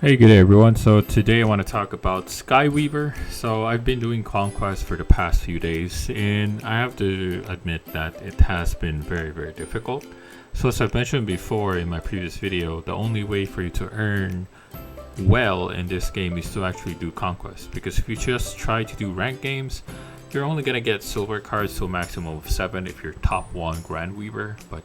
Hey, good day everyone. So today I want to talk about Skyweaver. So I've been doing conquest for the past few days and I have to admit that it has been very difficult. So as I've mentioned before in my previous video, the only way for you to earn well in this game is to actually do conquest, because if you just try to do rank games, you're only gonna get silver cards to a maximum of 7 if you're top 1 Grand Weaver. But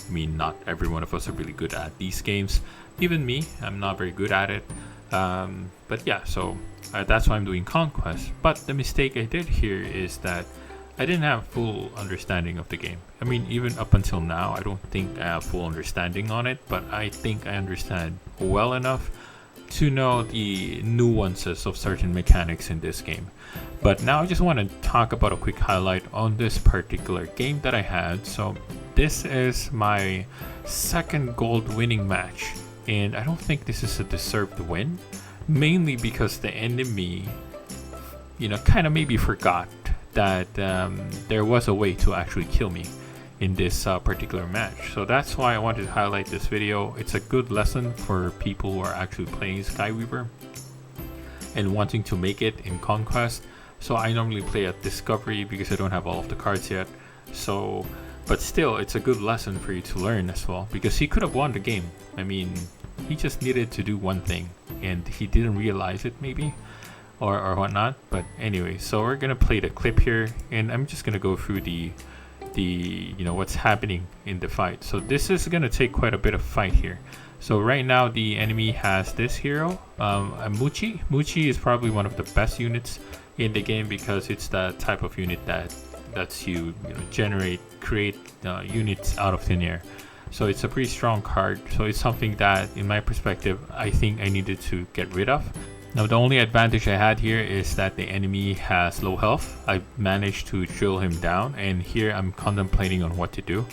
not every one of us are really good at these games. Even me, I'm not very good at it. But yeah, so that's why I'm doing conquest. But the mistake I did here is that I didn't have full understanding of the game. I mean, even up until now, I don't think I have full understanding on it, but I think I understand well enough to know the nuances of certain mechanics in this game. But now I just want to talk about a quick highlight on this particular game that I had. So this is my second gold winning match, and I don't think this is a deserved win, mainly because the enemy kind of maybe forgot that there was a way to actually kill me in this particular match. So that's why I wanted to highlight this video. It's a good lesson for people who are actually playing Skyweaver and wanting to make it in conquest. So I normally play at discovery because I don't have all of the cards yet. So but still, it's a good lesson for you to learn as well, because he could have won the game. I mean, he just needed to do one thing and he didn't realize it maybe or whatnot. But anyway, so we're gonna play the clip here and I'm just gonna go through the what's happening in the fight. So this is gonna take quite a bit of fight here. So right now the enemy has this hero, Muchi. Muchi is probably one of the best units in the game because it's the type of unit that lets you create units out of thin air. So it's a pretty strong card. So it's something that, in my perspective, I think I needed to get rid of. Now the only advantage I had here is that the enemy has low health. I managed to drill him down, and here I'm contemplating on what to do.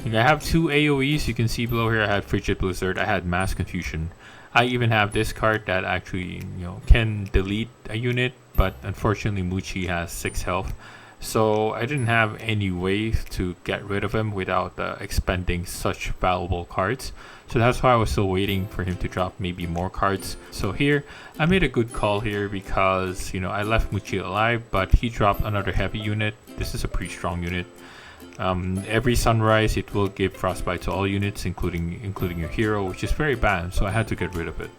I have 2 AoEs. You can see below here I had Frigid Blizzard, I had Mass Confusion. I even have this card that actually can delete a unit, but unfortunately Muchi has 6 health. So I didn't have any way to get rid of him without expending such valuable cards. So that's why I was still waiting for him to drop maybe more cards. So here, I made a good call here because, I left Muchi alive, but he dropped another heavy unit. This is a pretty strong unit. Every sunrise, it will give frostbite to all units, including your hero, which is very bad. So I had to get rid of it.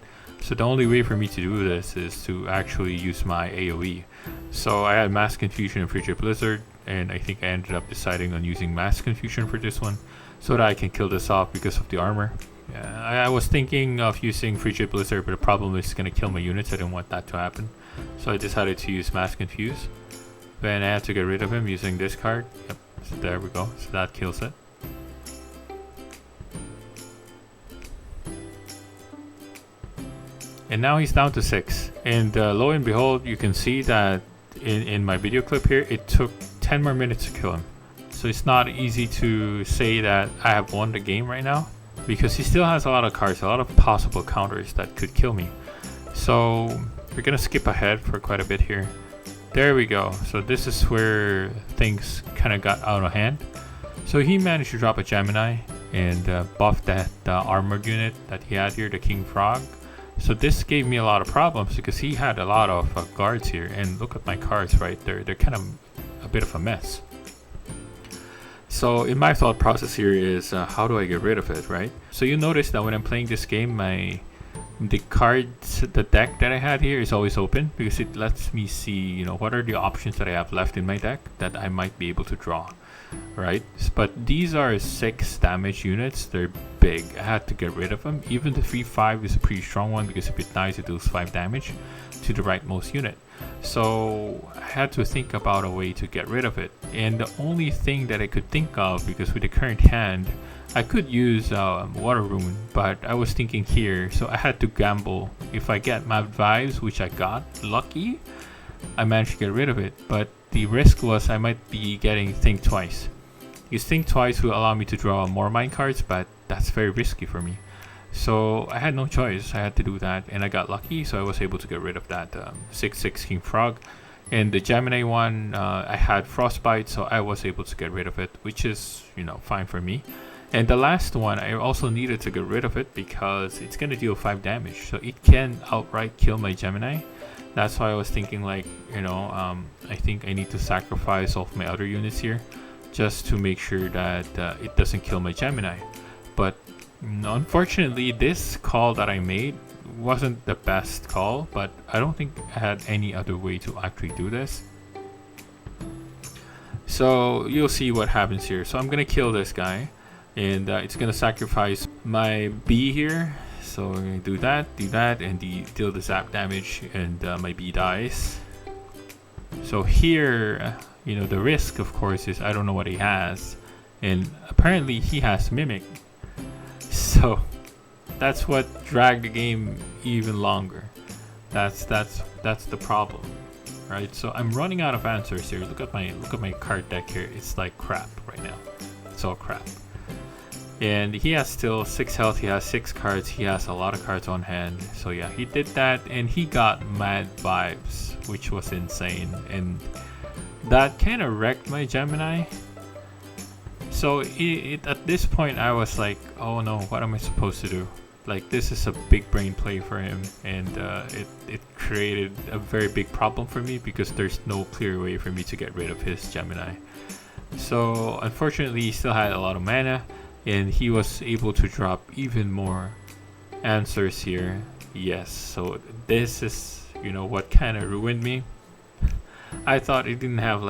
So the only way for me to do this is to actually use my AoE. So I had Mass Confusion and Frigid Blizzard, and I think I ended up deciding on using Mass Confusion for this one so that I can kill this off because of the armor. I was thinking of using Frigid Blizzard, but the problem is it's going to kill my units. I didn't want that to happen. So I decided to use Mass Confuse. Then I had to get rid of him using this card. Yep, so there we go. So that kills it. And now he's down to 6, and lo and behold, you can see that in my video clip here, it took 10 more minutes to kill him. So it's not easy to say that I have won the game right now, because he still has a lot of cards, a lot of possible counters that could kill me. So we're gonna skip ahead for quite a bit here. There we go. So this is where things kind of got out of hand. So he managed to drop a Gemini and buff that armored unit that he had here, the King Frog. So this gave me a lot of problems because he had a lot of guards here, and look at my cards, right? They're kind of a bit of a mess. So in my thought process here is how do I get rid of it, right? So you notice that when I'm playing this game, the deck that I had here is always open because it lets me see, what are the options that I have left in my deck that I might be able to draw, right? But these are 6 damage units. They're big. I had to get rid of them. Even the 3/5 is a pretty strong one because if it dies, it deals 5 damage to the rightmost unit. So I had to think about a way to get rid of it. And the only thing that I could think of, because with the current hand, I could use Water Rune, but I was thinking here, so I had to gamble. If I get Mad Vibes, which I got lucky, I managed to get rid of it. But the risk was I might be getting Think Twice. Because Think Twice will allow me to draw more mine cards, but that's very risky for me. So I had no choice. I had to do that, and I got lucky, so I was able to get rid of that 6/6 King Frog. And the Gemini one, I had Frostbite, so I was able to get rid of it, which is, fine for me. And the last one, I also needed to get rid of it because it's gonna deal 5 damage, so it can outright kill my Gemini. That's why I was thinking like, I think I need to sacrifice all of my other units here just to make sure that it doesn't kill my Gemini. But unfortunately, this call that I made wasn't the best call, but I don't think I had any other way to actually do this. So you'll see what happens here. So I'm gonna kill this guy, and it's gonna sacrifice my bee here. So we're gonna do that, and deal the zap damage, and my bee dies. So here, the risk, of course, is I don't know what he has, and apparently he has Mimic. So that's what dragged the game even longer. That's the problem, right? So I'm running out of answers here. Look at my card deck here. It's like crap right now. It's all crap. And he has still 6 health. He has 6 cards. He has a lot of cards on hand. So yeah, he did that, and he got mad vibes, which was insane. And that kind of wrecked my Gemini. So at this point, I was like, oh no, what am I supposed to do? Like, this is a big brain play for him, and it created a very big problem for me because there's no clear way for me to get rid of his Gemini. So unfortunately, he still had a lot of mana, and he was able to drop even more answers here. Yes, so this is, what kind of ruined me. I thought he didn't have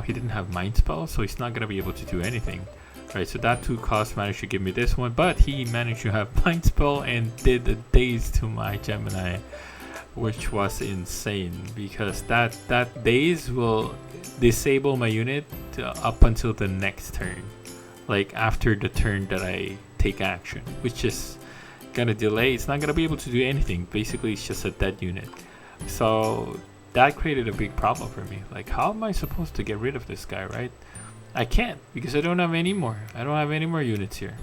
he didn't have Mind Spell, so he's not going to be able to do anything. Right, so that 2 cost managed to give me this one, but he managed to have Mind Spell and did a daze to my Gemini, which was insane because that daze will disable my unit up until the next turn, like after the turn that I take action, which is gonna delay. It's not gonna be able to do anything. Basically, it's just a dead unit. So that created a big problem for me. Like, how am I supposed to get rid of this guy, right? I can't because I don't have any more. I don't have any more units here.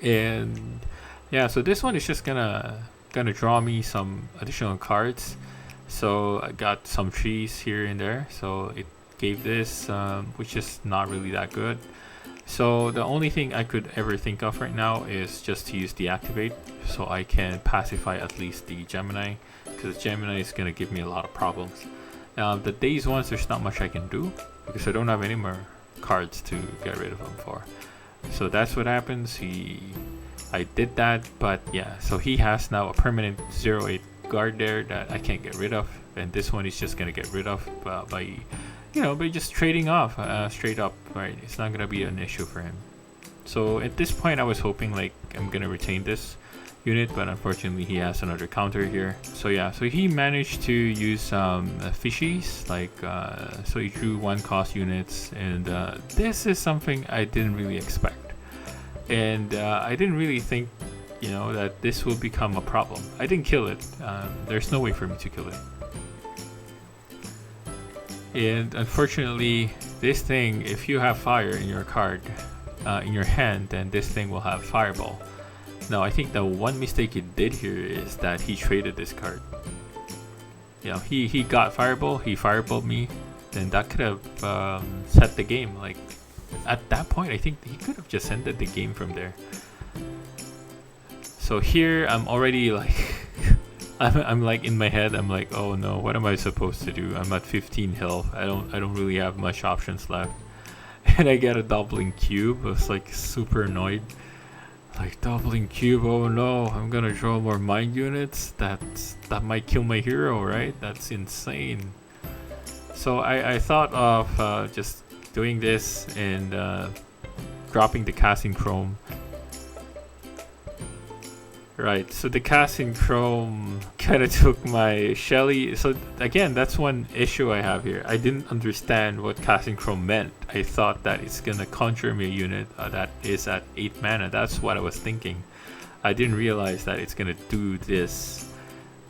And yeah, so this one is just gonna draw me some additional cards. So I got some trees here and there. So it gave this, which is not really that good. So the only thing I could ever think of right now is just to use deactivate, so I can pacify at least the Gemini, because Gemini is gonna give me a lot of problems. The days ones, there's not much I can do because I don't have any more cards to get rid of them for. So that's what happens. I did that, but yeah, so he has now a permanent 0-8 guard there that I can't get rid of, and this one is just gonna get rid of by just trading off straight up, right? It's not gonna be an issue for him. So at this point, I was hoping like I'm gonna retain this unit, but unfortunately he has another counter here. So yeah, so he managed to use fishies, so he drew 1 cost units, and this is something I didn't really expect, and I didn't really think that this will become a problem. I didn't kill it. There's no way for me to kill it. And unfortunately, this thing, if you have fire in your card, in your hand, then this thing will have fireball. Now, I think the one mistake he did here is that he traded this card. He got fireball, he fireballed me, then that could have set the game. Like, at that point, I think he could have just ended the game from there. So here, I'm already like, I'm like in my head, I'm like, oh no, what am I supposed to do? I'm at 15 health. I don't really have much options left. And I get a doubling cube. I was like super annoyed. Like, doubling cube, oh no, I'm gonna draw more mind units. That might kill my hero, right? That's insane. So I thought of just doing this and dropping the casting chrome. Right, so the casting chrome kind of took my Shelly. So again, that's one issue I have here. I didn't understand what casting chrome meant. I thought that it's gonna conjure me a unit that is at 8 mana. That's what I was thinking. I didn't realize that it's gonna do this.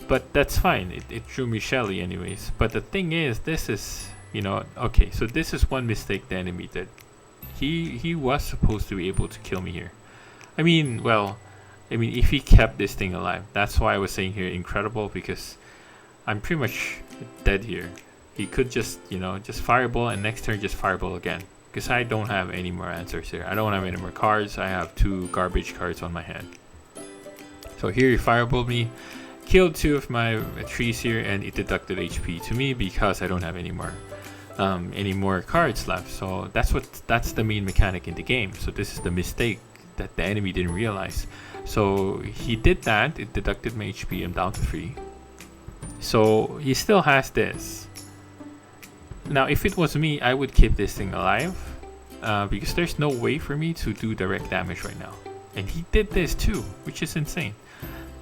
But that's fine. It drew me Shelly anyways. But the thing is, this is, okay, so this is one mistake the enemy did. He was supposed to be able to kill me here. I mean, if he kept this thing alive. That's why I was saying here incredible, because I'm pretty much dead here. He could just, just fireball, and next turn just fireball again. because I don't have any more answers here. I don't have any more cards. I have 2 garbage cards on my hand. So here he fireballed me, killed 2 of my trees here, and it deducted HP to me because I don't have any more cards left. So that's the main mechanic in the game. So this is the mistake that the enemy didn't realize. So he did that. It deducted my HP. I'm down to 3. So he still has this. Now, if it was me, I would keep this thing alive because there's no way for me to do direct damage right now. And he did this too, which is insane.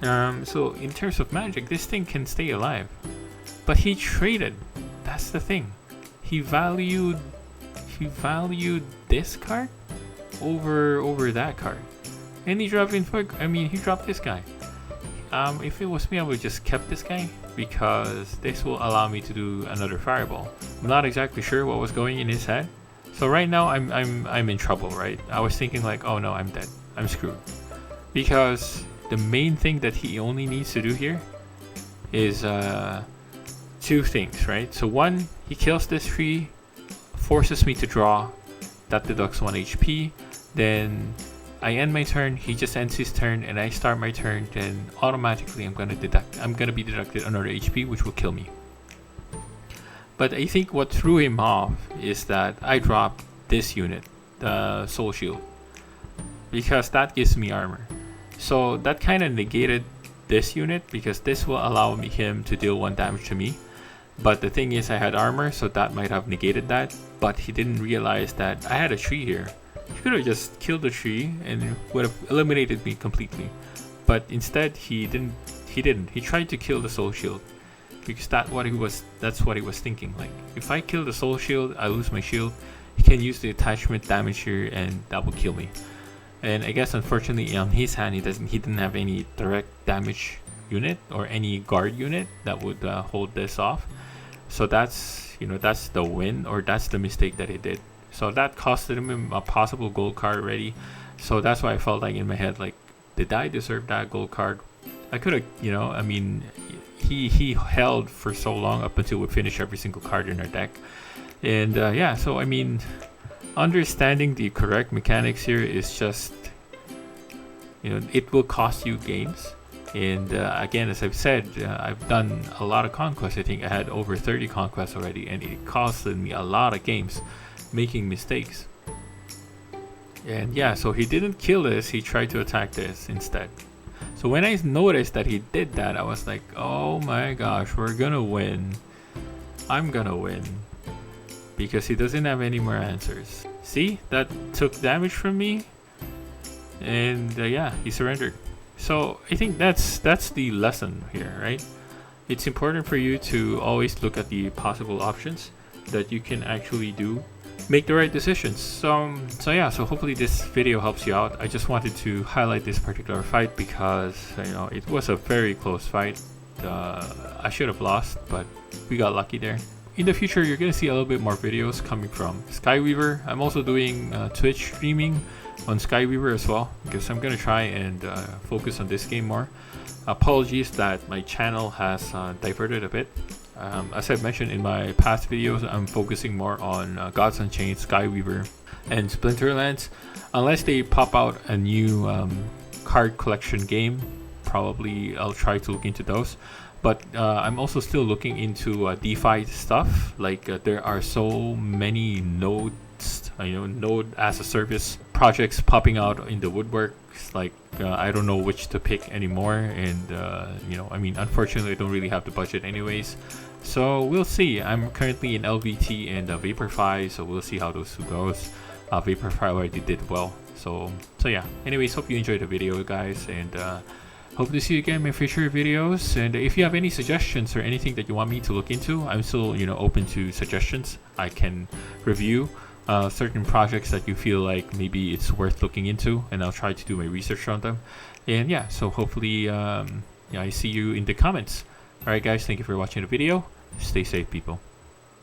So in terms of magic, this thing can stay alive. But he traded. That's the thing. He valued this card over that card. And he dropped he dropped this guy. If it was me, I would just kept this guy because this will allow me to do another fireball. I'm not exactly sure what was going in his head. So right now I'm in trouble, right? I was thinking like, oh no, I'm dead. I'm screwed. Because the main thing that he only needs to do here is 2 things, right? So 1, he kills this tree, forces me to draw. That deducts 1 HP. Then I end my turn, he just ends his turn, and I start my turn, then automatically I'm gonna be deducted another HP, which will kill me. But I think what threw him off is that I dropped this unit, the Soul Shield, because that gives me armor. So that kind of negated this unit because this will allow him to deal 1 damage to me. But the thing is, I had armor, so that might have negated that. But he didn't realize that I had a tree here. He could have just killed the tree and would have eliminated me completely. But instead, he didn't. He tried to kill the Soul Shield because that's what he was thinking. Like, if I kill the Soul Shield, I lose my shield. He can use the attachment damage here, and that will kill me. And I guess unfortunately on his hand, he didn't have any direct damage unit or any guard unit that would hold this off. So that's the win, or that's the mistake that he did. So that costed him a possible gold card already. So that's why I felt like in my head, like, did I deserve that gold card? I could have, he held for so long up until we finish every single card in our deck. And yeah, so I mean, understanding the correct mechanics here is just, it will cost you games. And again, as I've said, I've done a lot of conquests. I think I had over 30 conquests already, and it costed me a lot of games making mistakes. And yeah, so he didn't kill this, he tried to attack this instead. So when I noticed that he did that, I was like, oh my gosh, we're gonna win. I'm gonna win. Because he doesn't have any more answers. See, that took damage from me. And yeah, he surrendered. So I think that's the lesson here, right? It's important for you to always look at the possible options that you can actually do. Make the right decisions. So yeah, so hopefully this video helps you out. I just wanted to highlight this particular fight because it was a very close fight. I should have lost, but we got lucky there. In the future, you're gonna see a little bit more videos coming from Skyweaver. I'm also doing Twitch streaming on Skyweaver as well because I'm gonna try and focus on this game more. Apologies that my channel has diverted a bit. As I've mentioned in my past videos, I'm focusing more on Gods Unchained, Skyweaver, and Splinterlands. Unless they pop out a new card collection game, probably I'll try to look into those. But I'm also still looking into DeFi stuff. Like there are so many nodes, node as a service projects popping out in the woodwork. Like I don't know which to pick anymore, and unfortunately I don't really have the budget anyways. So we'll see. I'm currently in LVT and Vaporfy, so we'll see how those two goes. Vaporfy already did well. So yeah. Anyways, hope you enjoyed the video, guys, and hope to see you again in my future videos. And if you have any suggestions or anything that you want me to look into, I'm still open to suggestions. I can review certain projects that you feel like maybe it's worth looking into, and I'll try to do my research on them. And yeah, so hopefully I see you in the comments. Alright guys, thank you for watching the video. Stay safe, people.